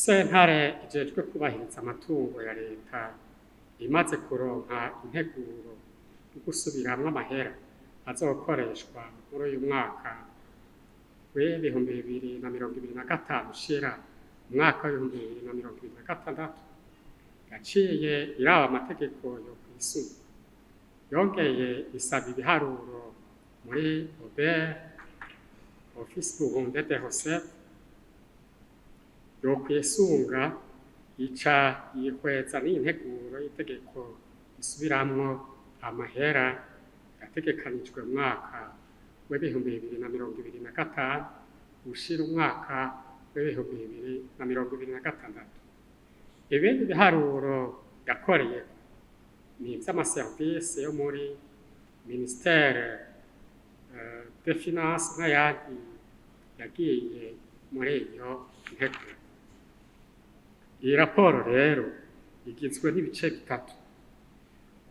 Sentare ijejwe kubahiriza amatungo ya leta imaze kuronka integuro yo gusubiramwo amahera azokoreshwa muri uyu mwaka w'ibihumbi 2025 ushira umwaka w'ibihumbi 2026, yaciye iraba amategeko yo kw'isuma, yongeye isaba ibiharuro muri OBR, Office Burundaise des Recettes, yo kwisunga ica yihweza n'integuro y'itegeko isubiramwo amahera yategekanijwe mu mwaka w'ibihumbi 2025 ushira umwaka w'ibihumbi 2026. Ibindi biharuro yakoreye ni ivy'amaserivisi yo muri Ministère des Finances n'ayandi yagiye muri iyo nteguro. Iyi raporo rero igizwe n'ibice bitatu: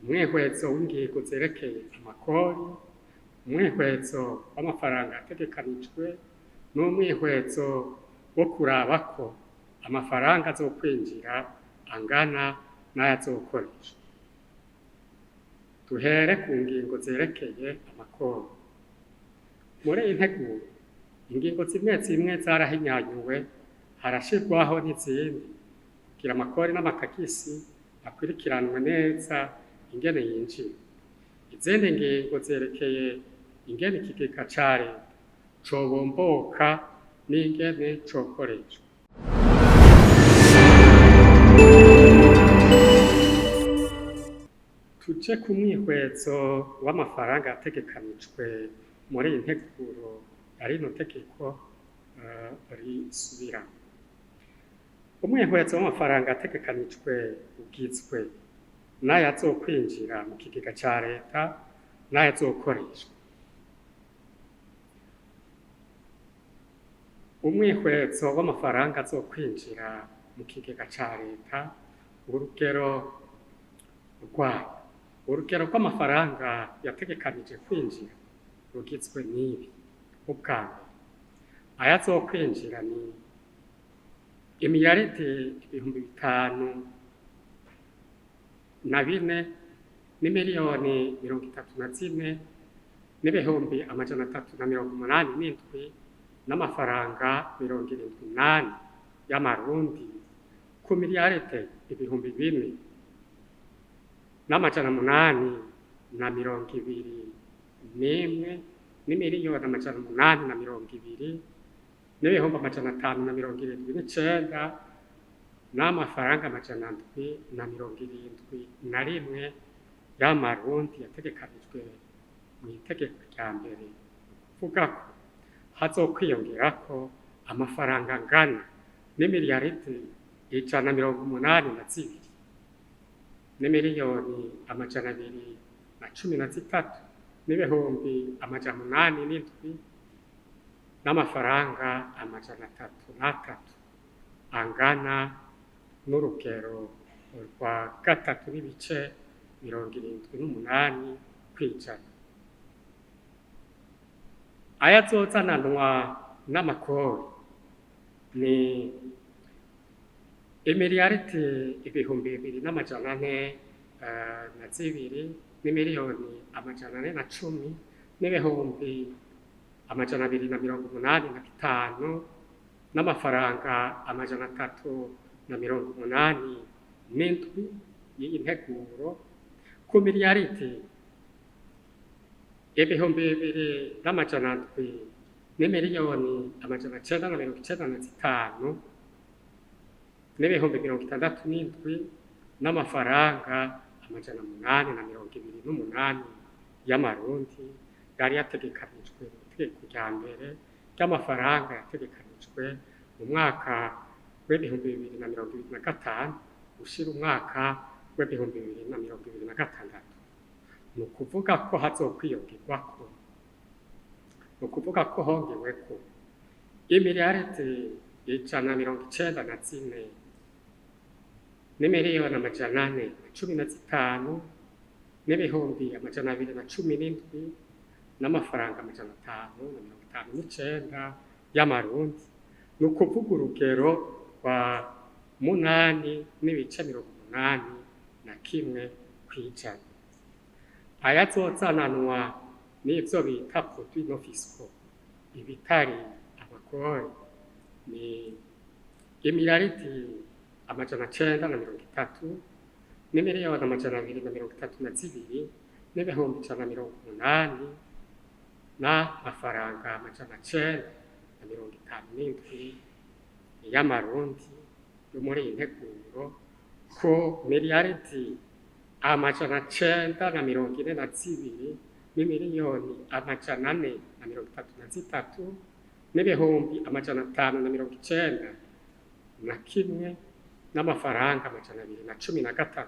umwihwezo w'ingingo zerekeye amakori, umwihwezo w'amafaranga yategekanijwe, n'umwihwezo wo kuraba ko amafaranga azokwinjira angana n'ayazokoreshwa. Duhere ku ngingo zerekeye amakori. Muri iyi nteguro ingingo zimwe zimwe zarahinyanyuwe, harashirwaho n'izindi kugira amakori n'amatagisi akurikiranwe neza ingene yinjira. Izindi ngingo zerekeye ingene ikigega ca leta cobomboka n'ingene cokoreshwa. Tuje ku mwihwezo w'amafaranga yategekanijwe muri iyi nteguro ari no tegeko risubiramo. Umwihwezo w'amafaranga yategekanijwe ugizwe n'ayazokwinjira mu kigega ca leta n'ayazokoreshwa. Umwihwezo w'amafaranga azokwinjira mu kigega ca leta, urugero rw'amafaranga yategekanije kwinjira rugizwe n'ibi: ubwa mbere, ayazokwinjira ni imiliyaridi 504 n'imiliyoni 34 n'ibihumbi 387 n'amafaranga 78 y'amarundi ku miliyaridi 4 n'amajana 821 n'imiliyoni 820 n'ibihumbi 579 n'amafaranga 771 y'amarundi yategekanijwe mu itegeko rya mbere, kuvuga ko hazokwiyongerako amafaranga angana n'imiliyaridi 182 n'imiliyoni 213 n'ibihumbi 807 n'amafaranga 303 angana n'urugero rwa 3.78% kw'ijana. Ayazozananwa n'amakori ni imiliyaridi 2,402 n'imiliyoni 410 n'ibihumbi 285 n'amafaranga 387 y'iyi nteguro ku miliyaridi 2,200 n'imiliyoni 995 n'ibihumbi 67 n'amafaranga 828 y'amarundi yari yategekanijwe mu itegeko rya mbere ry'amafaranga yategekanijwe mu mwaka w'ibihumbi 2025 ushira umwaka w'ibihumbi 2026. Ni ukuvuga ko hazokwiyongerwako, ni ukuvuga ko hongeweko imiliyaridi 194 n'imiliyoni 415 n'ibihumbi 217 n'amafaranga 559 y'amarundi. Ni ukuvuga urugero rwa 8.81 kw'ijana. Ayazozananwa n'ivyo bita produit non fiscaux, ibitari amakori, ni imiliyaridi 930 n'imiliyoni 232 n'ibihumbi 180 n'amafaranga 957 y'amarundi yo muri iyi nteguro, ko miliyaridi 942 n'imiliyoni 433 n'ibihumbi 591 n'amafaranga 213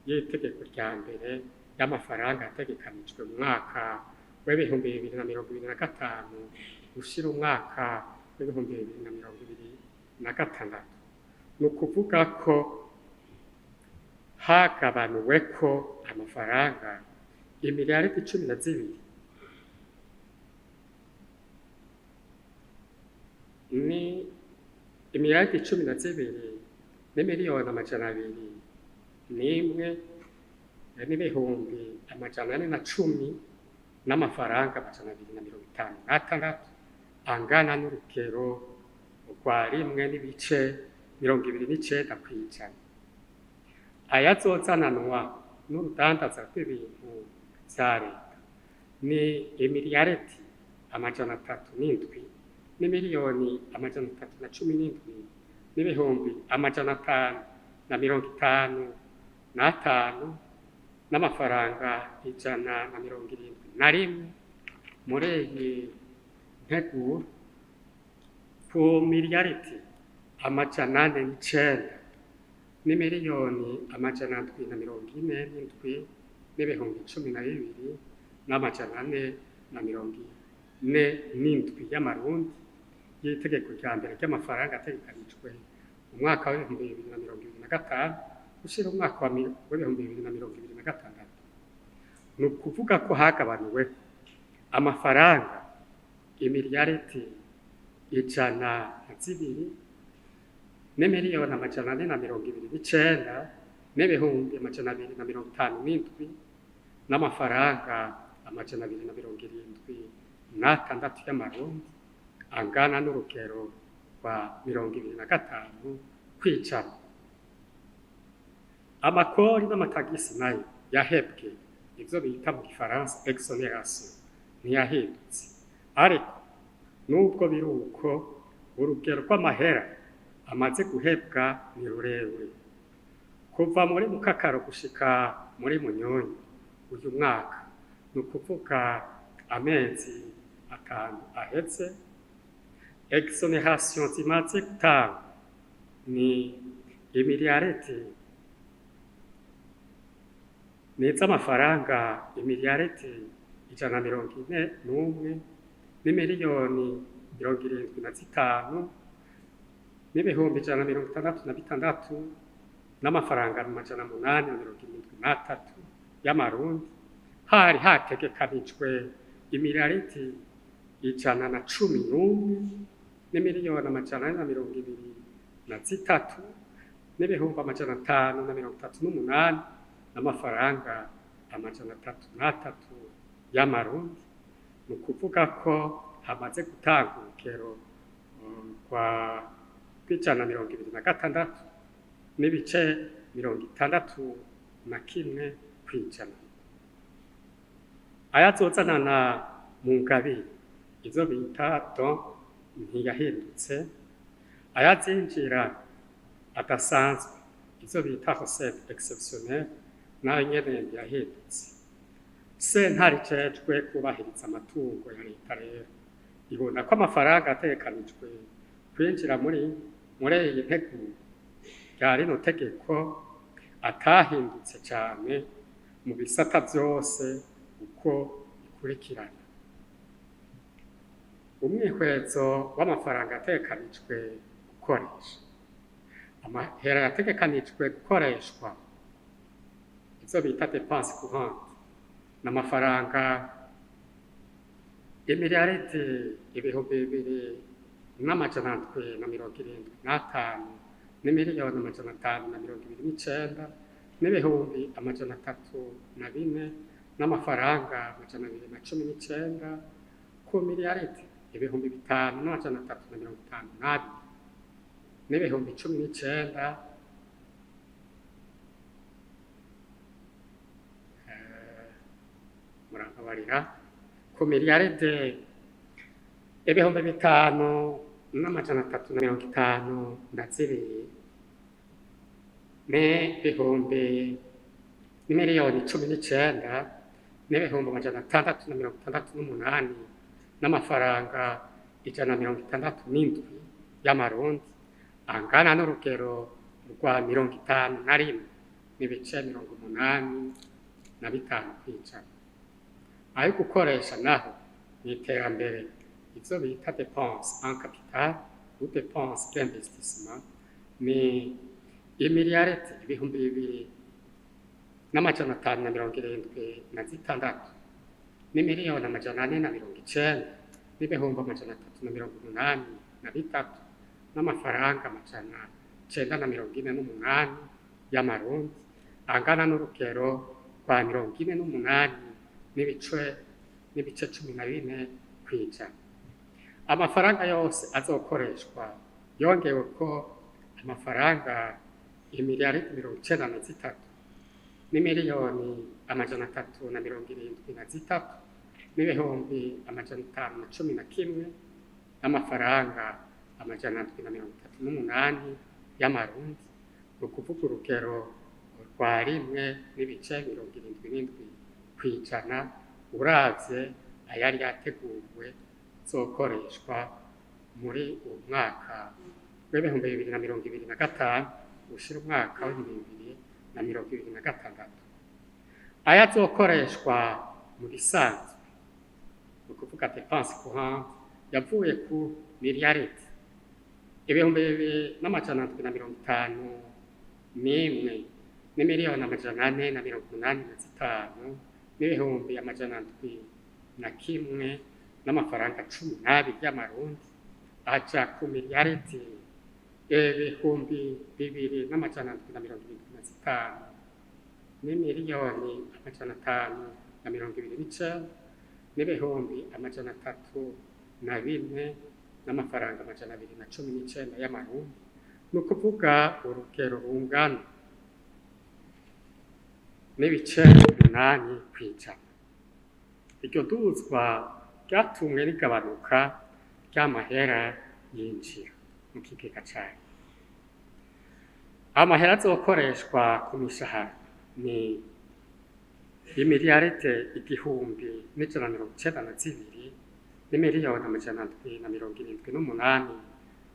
y'itegeko rya mbere y'amafaranga yategekanijwe mu mwaka w'ibihumbi 2025 gushira umwaka w'ibihumbi 2026. Ni ukuvuga ko hagabanuweko amafaranga imiliyaridi 12 ni imiliyaridi 12 n'imiliyoni 201 n'ibihumbi 410 n'amafaranga 256 angana n'urugero rwa 1.29 kw'ijana. Ayazozananwa n'urudandaza rw'ibintu vya leta ni imiliyaridi 307 n'imiliyoni 317 n'ibihumbi 555 n'amafaranga 171 muri iyi nteguro, ku miliyaridi 809 n'imiliyoni 747 n'ibihumbi 12 n'amajana 447 y'amarundi y'itegeko rya mbere ry'amafaranga ategekanijwe mu mwaka w'ibihumbi 2025 gushira umwaka w'ibihumbi 2026. Ni ukuvuga ko hagabanuwe amafaranga imiliyaridi 102 n'imiliyoni 429 n'ibihumbi 257 n'amafaranga 276 y'amarundi angana n'urugero rwa 25 kw'ijana. Amakori n'amatagisi nayo yahebwe, ivyo bita mu gifaransa exoneration, ntiyahindutse. Ariko nubwo biri uko, urugero rw'amahera amaze guhebwa ni rurerure. Kuva muri Mukakaro gushika muri Munyonyi uyu mwaka, ni ukuvuga amezi 5 ahetse, exoneration zimaze gutanga ni imiliyaridi n'amafaranga imiliyaridi 141 n'imiliyoni 75 n'ibihumbi 166 n'amafaranga 873 y'amarundi, hari hategekanijwe imiliyaridi 111 n'imiliyoni 423 n'ibihumbi 538 n'amafaranga 303 y'amarundi. Ni ukuvuga ko hamaze gutanga urugero rwa 126 n'ibice 61 kw'ijana. Ayazozanana mu ngabire, izo bita don, ntiyahindutse. Ayazinjira adasanzwe, izo bita recette exceptionnelle, nayo nyene ntiyahindutse. Sentare ijejwe kubahiriza amatungo ya leta rero ibona ko amafaranga ategekanijwe kwinjira muri iyi nteguro rya rino tegeko atahindutse cyane mu bisata byose uko bikurikirana. Umwihwezo w'amafaranga ategekanijwe gukoresha, amahera yategekanijwe gukoreshwa, izo bita dépense courante, n'amafaranga imiliyaridi 2 n'amajana ndwi na mirongo irindwi n'atanu n'imiliyoni amajana atanu na mirongo ibiri n'icenda n'ibihumbi amajana atatu na bine n'amafaranga amajana abiri na cumi n'icenda ku miliyaridi ibihumbi bitanu n'amajana atatu na mirongo itanu n'abiri n'ibihumbi cumi n'icenda murankabarira ku miliyaridi ibihumbi bitanu n'amajana atatu na mirongo itanu na zibiri n'ibihumbi n'imiliyoni cumi n'icenda n'ibihumbi amajana atandatu na mirongo itandatu n'umunani n'amafaranga ijana na mirongo itandatu n'indwi y'amarundi angana n'urugero rwa mirongo itanu na rimwe n'ibice mirongo umunani na bitanu kw'ijana. Ayo gukoresha naho mu iterambere ivyo bita dépense en capital ou dépense d'investissement ni imiliyaridi ibihumbi bibiri n'amajana atanu na mirongo irindwi na zitandatu n'imiliyoni amajana ane na mirongo icenda n'ibihumbi amajana atatu na mirongo umunani na bitatu n'amafaranga amajana icenda na mirongo ine n'umunani y'amarundi angana n'urugero rwa mirongo ine n'umunani n'ibice cumi na bine kw'ijana. Amafaranga yose azokoreshwa yongewe ko amafaranga imiliyaridi mirongo icenda na zitatu n'imiliyoni amajana atatu na mirongo irindwi na zitatu n'ibihumbi amajana atanu na cumi na kimwe n'amafaranga amajana ndwi na mirongo itatu n'umunani y'amarundi ni ukuvuga urugero rwa rimwe n'ibice mirongo irindwi n'indwi kw'ijana uravye ayari yateguwe zokoreshwa muri uwo mwaka w'ibihumbi bibiri na mirongo ibiri na gatanu ushira umwaka w'ibihumbi bibiri na mirongo ibiri na gatandatu. Aya azokoreshwa mu bisanzwe ni ukuvuga dépense courante yavuye ku miliyaridi ibihumbi bibiri n'amajana ndwi na mirongo itanu n'imwe n'imiliyoni amajana ane na mirongo umunani na zitanu n'ibihumbi amajana ndwi na kimwe n'amafaranga cumi n'abiri y'amarundi aja ku miliyaridi ibihumbi bibiri n'amajana ndwi na mirongo irindwi na zitanu n'imiliyoni amajana atanu na mirongo ibiri n'icenda n'ibihumbi amajana atatu na bine n'amafaranga amajana abiri na cumi n'icenda y'amarundi ni ukuvuga urugero rungana n'ibice umunani kw'ijana. Iryo duzwa ryatumwe rigabanuka ry'amahera yinjira mu kigega cayo. Amahera azokoreshwa ku mishahara ni imiliyaridi igihumbi n'ijana mirongo icenda na zibiri n'imiliyoni amajana ndwi na mirongo irindwi n'umunani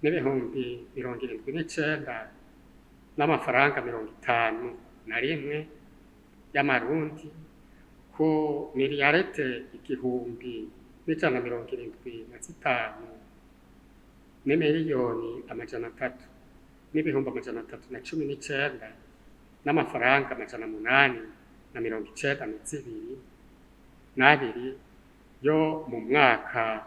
n'ibihumbi mirongo irindwi n'icenda n'amafaranga mirongo itanu na rimwe y'amarundi ku miliyaridi igihumbi n'ijana mirongo irindwi na zitanu n'imiliyoni amajana atatu n'ibihumbi amajana atatu na cumi n'icenda n'amafaranga amajana munani na mirongo icenda na zibiri n'abiri yo mu mwaka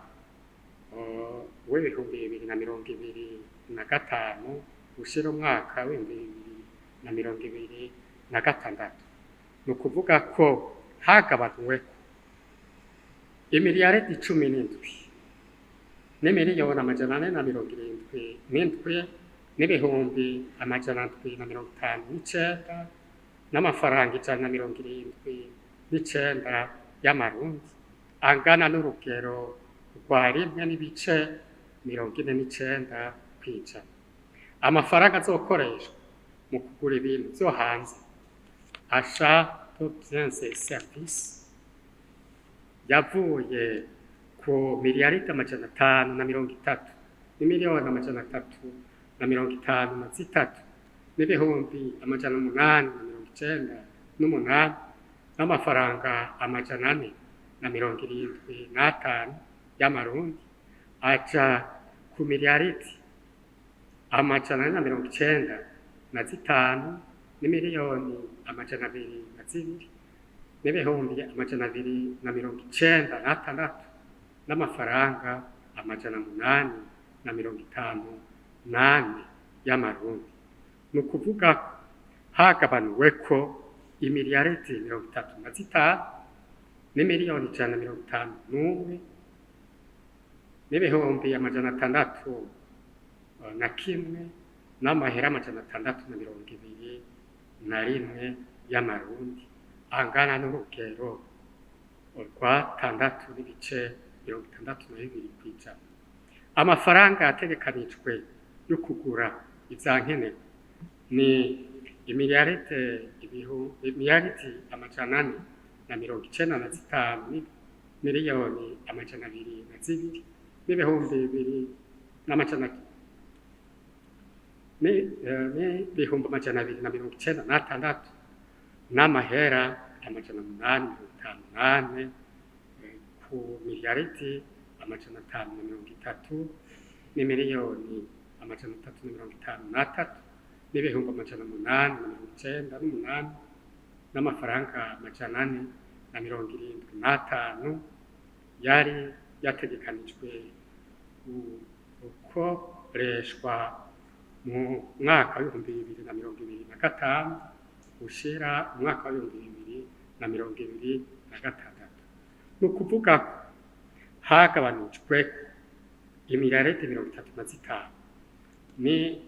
w'ibihumbi bibiri na mirongo ibiri na gatanu ushira umwaka w'ibihumbi bibiri na mirongo ibiri na gatandatu. Ni ukuvuga ko hagabanuweko imiliyaridi cumi n'indwi n'imiliyoni amajana ane na mirongo irindwi n'indwi n'ibihumbi amajana ndwi na mirongo itanu n'icenda n'amafaranga ijana na mirongo irindwi n'icenda y'amarundi angana n'urugero rwa rimwe n'ibice mirongo ine n'icenda kw'ijana. Amafaranga azokoreshwa mu kugura ibintu vyo hanze achat de biens et services yavuye ku miliyaridi amajana atanu na mirongo itatu n'imiliyoni amajana atatu na mirongo itanu na zitatu n'ibihumbi amajana umunani na mirongo icenda n'umunani n'amafaranga amajana ane na mirongo irindwi n'atanu y'amarundi aja ku miliyaridi amajana ane na mirongo icenda na zitanu n'imiliyoni amajana abiri na zibiri n'ibihumbi amajana abiri na mirongo icenda n'atandatu n'amafaranga amajana munani na 54 y'amarundi. Ni ukuvuga ko hagabanuweko imiliyaridi 35 n'imiliyoni 151 n'ibihumbi 601 n'amahera 621 y'amarundi, angana n'urugero rwa 6.62 kw'ijana. Amafaranga ategekanijwe yo kugura ivyankenerwa ni imiliyaridi 495 miliyoni 202 n'ibihumbi 296 n'amahera 858 ku miliyaridi 530 n'imiliyoni 353 n'ibihumbi 898 n'amafaranga 475 yari yategekanijwe gukoreshwa mu mwaka wa 2025 ushira umwaka wa 2026. Ni ukuvuga ko hagabanijwe imiliyaridi 35 ni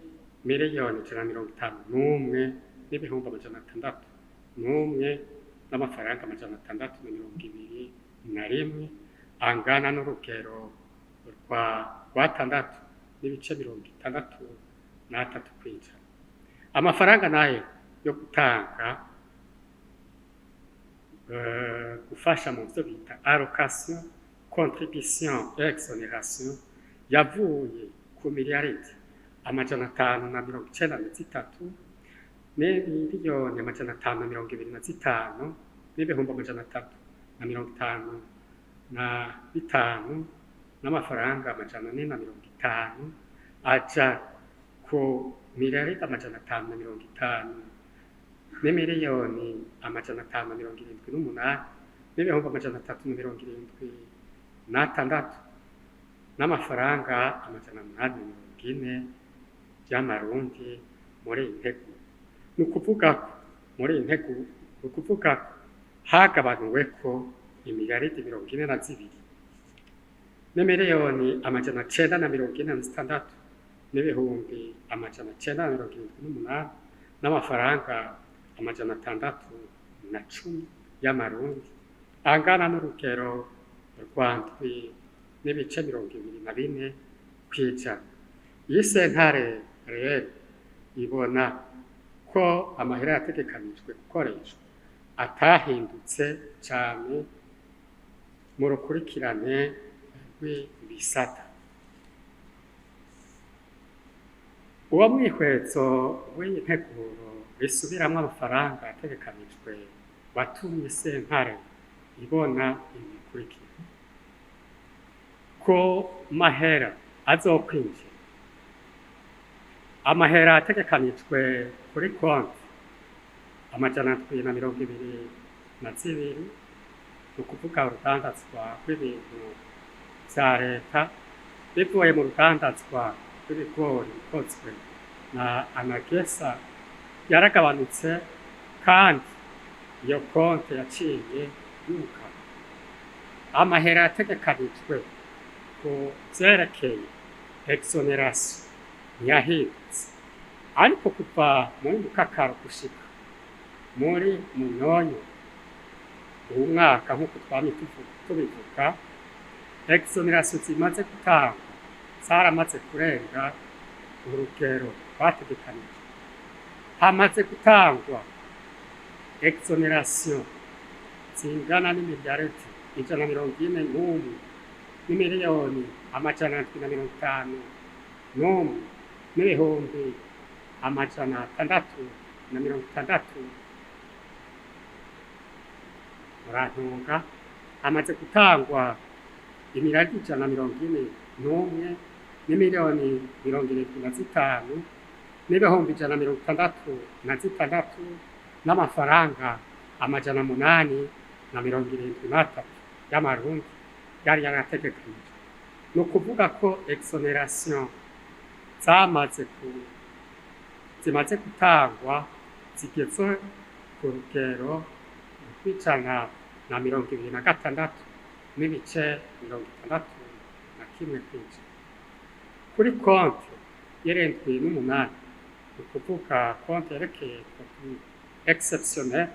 miliyoni 151 n'ibihumbi 601 n'amafaranga 621 angana n'urugero rwa 6.63 kw'ijana. Amafaranga nayo yo gutanga gufasha mu byo bita allocation, contribution et exonération yavuye ku miliyaridi 593 n'imiliyoni 525 n'ibihumbi 355 n'amafaranga 450 aja ku miliyaridi 550 n'imiliyoni 578 n'ibihumbi 376 n'amafaranga 840 y'amarundi muri intego. Ni ukuvuga muri intego hagabanuweko imiliyaridi 42 n'imiliyoni 946 n'ibihumbi 978 n'amafaranga 610 y'amarundi, angana n'urugero rwa ndwi n'ibice 24 kw'ijana. Iyi sentare rero ibona ko amahera yategekanijwe gukoreshwa atahindutse cyane mu rukurikirane rw'ibisata. Uwo mwihwezo w'integuro risubiramwo amafaranga yategekanijwe watumye sentare ibona ibikurikira: ko mahera azokwinjira, amahera ategekanijwe kuri konti 722, ni ukuvuga urudandazwa rw'ibintu vya leta bivuye mu rudandazwa rw'ibigori bikozwe na Anagesa yaragabanutse, kandi iyo konti yaciye yuka. Amahera ategekanijwe ku vyerekeye exoneration ntiyahindutse, ariko kuva muri Mukakaro gushika muri Munyonyo uwu mwaka nk'uko twamye tubivuga, exoneration zimaze gutangwa zaramaze kurenga urugero rwategekanijwe. Hamaze gutangwa exoneration zingana n'imiliyaridi 141 n'imiliyoni 750 n'ibihumbi 660 murantunga. Hamaze gutangwa imiliyaridi 141 n'imiliyoni 75 n'ibihumbi 166 n'amafaranga 873 y'amarundi yari yarategekanijwe. ni ukuvuga ko exoneration zimaze gutangwa zigeze ku rugero rw'ijana na 26 n'ibice 61 kw'ijana. Kuri konti y'irindwi n'umunani, ni ukuvuga konti yerekeye produit exceptionnel,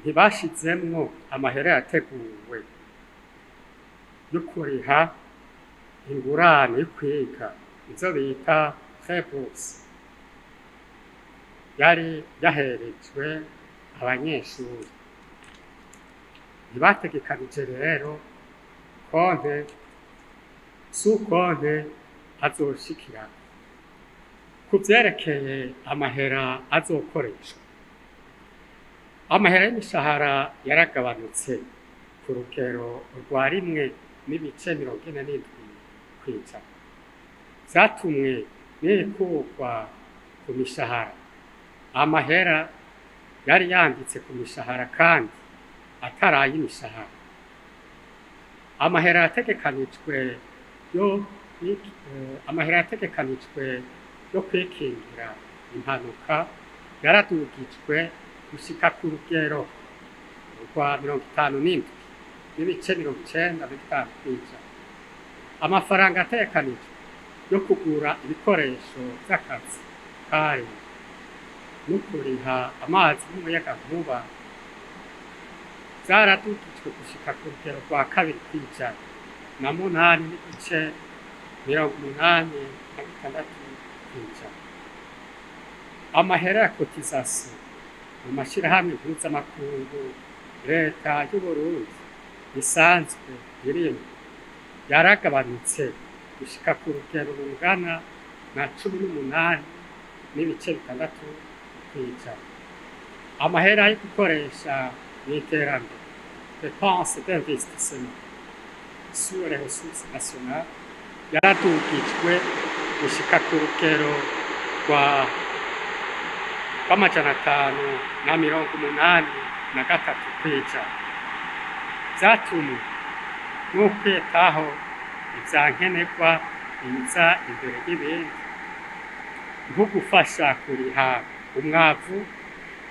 ntibashizemwo amahera yateguwe yo kuriha ingurane yo kwiga, izo bita frais bourse, yari yaherejwe abanyeshuri. Ntibategekanije rero konte konte azoshikira ku vyerekeye amahera azokoreshwa. Amahera y'imishahara yaragabanutse ku rugero rwa 1.47 kw'ijana. Vyatumwe n'ikurwa ku mishahara. Amahera yari yanditse ku mishahara kandi ataraye imishahara. Amahera yategekanijwe yo kwikingira impanuka yaradugijwe gushika ku rugero rwa 57 n'ibice 95 kw'ijana. Amafaranga ategekanijwe yo kugura ibikoresho vy'akazi kari no kuriha amazi n'umuyagankuba vyaradugijwe gushika ku rugero rwa 2 kw'ijana na 8 n'ibice 86 kw'ijana. Amahera ya cotisation mu mashirahamwe mpuzamakungu leta y'Uburundi isanzwe irimwo yaragabanutse gushika ku rugero rungana na 18 n'ibice 6 kw'ijana. Amahera yo gukoresha mw'iterambere, dépenses d'investissement sur les ressources nationales, yaradugijwe gushika ku rugero rwa 583 kw'ijana. Vyatumwe n'ukwitaho ivyankenerwa biza imbere y'ibindi, nko gufasha kuriha umwavu,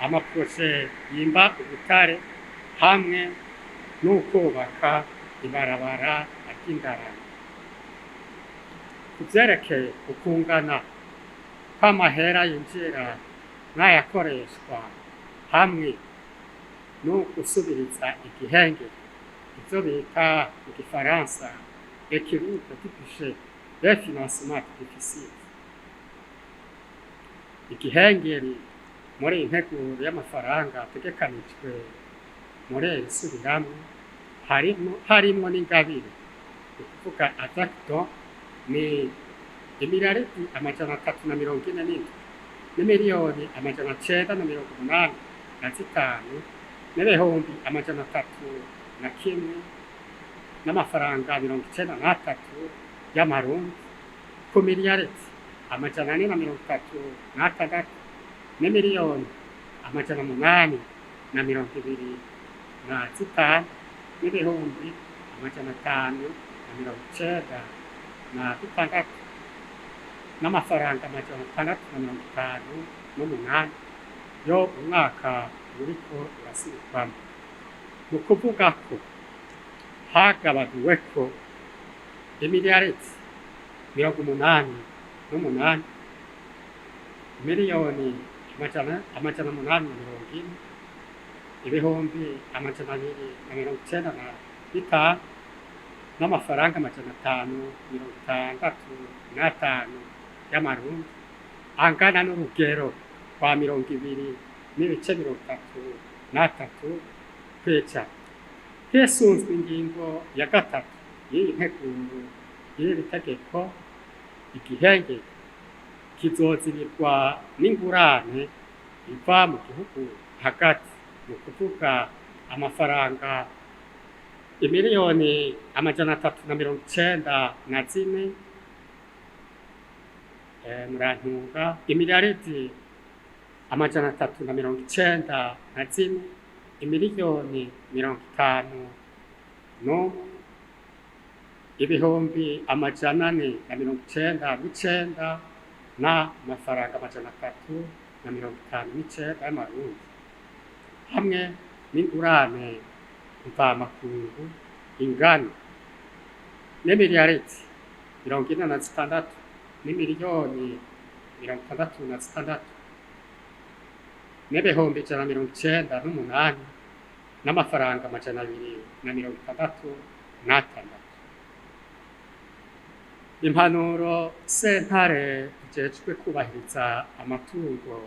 amaproje yimba ubutare, hamwe n'ukubaka ibarabara ry'indarane. Ku vyerekeye ukungana kw'amahera yinjira n'ayakoreshwa hamwe no gusubiriza igihengeri, ivyo bita mu gifaransa équilibre du budget des financements difficiles. Igihengeri muri iyi nteguro y'amafaranga ategekanijwe muri iri subiramwo harimwo n'ingabire, ni ukuvuga adacto ni imiliyaridi 347 n'imiliyoni 985 n'ibihumbi 301 n'amafaranga 93 y'amarundi ku miliyaridi 436 n'imiliyoni 825 n'ibihumbi 596 n'amafaranga 658 yo umwaka uriko urasubirwamo. Ni ukuvuga ko hagabanuweko imiliyaridi 88 miliyoni 840 ibihumbi 295 n'amafaranga 565 y'amarundi, angana n'urugero rwa 20 n'ibice 33 kw'ijana. Hisunzwe ingingo ya 3 y'iyi nteguro y'iri tegeko, igihengeri kizozibirwa n'ingurane iva mu gihugu hagati, ni ukuvuga amafaranga imiliyoni 394 murantunga, imiliyaridi 394 imiliyoni 50 no ibihumbi 499 n'amafaranga 359 y'amarundi hamwe n'ingurane mvamakungu ingana n'imiliyaridi 46 n'imiliyoni 66 n'ibihumbi 198 n'amafaranga 266. Impanuro sentare ijejwe kubahiriza amatungo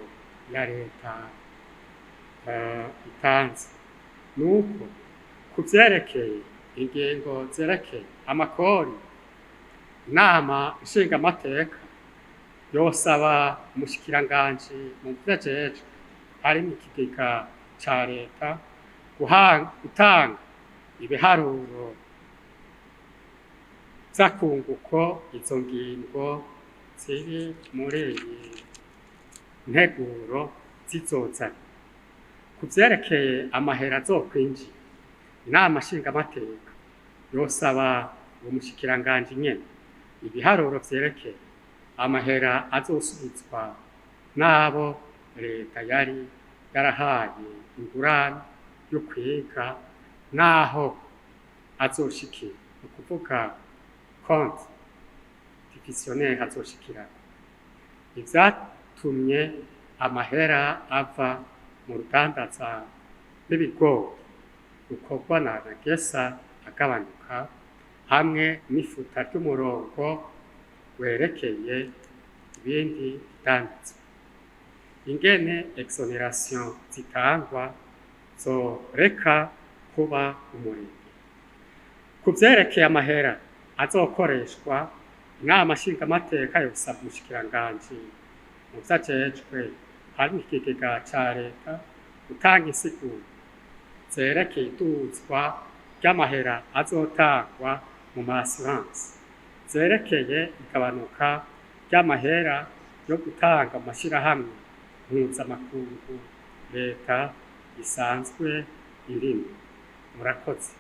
ya leta itanze nuko ku vyerekeye ingingo zerekeye amakori, inama nshingamateka yosaba umushikiranganji mu vyajejwe harimwo ikigega ca leta gutanga ibiharuro z'akunguko izo ngingo ziri muri iyi nteguro zizozana. Ku vyerekeye amahera azokwinjira, inama nshingamateka yosaba uwo mushikiranganji nyene ibiharuro vyerekeye amahera azosubizwa n'abo leta yari yarahaye ingurane yo kwiga n'aho azoshikira, ni ukuvuga konti divisionnaire azoshikira. Ivyatumye amahera ava mu rudandaza rw'ibigori rukorwa na Nagesa agabanuka hamwe n'ifuta ry'umurongo werekeye ibindi bidandazwa. Ingene exoneration zitangwa zoreka kuba umurenge. Ku vyerekeye amahera azokoreshwa, inama nshingamateka yosaba umushikiranganji mu vyajejwe harimwo ikigega ca leta gutanga insiguro zerekeye iduzwa ry'amahera azotangwa mu ma-assurance, zerekeye igabanuka ry'amahera yo gutanga mu mashirahamwe mpuzamakungu leta isanzwe irimwo. Murakoze.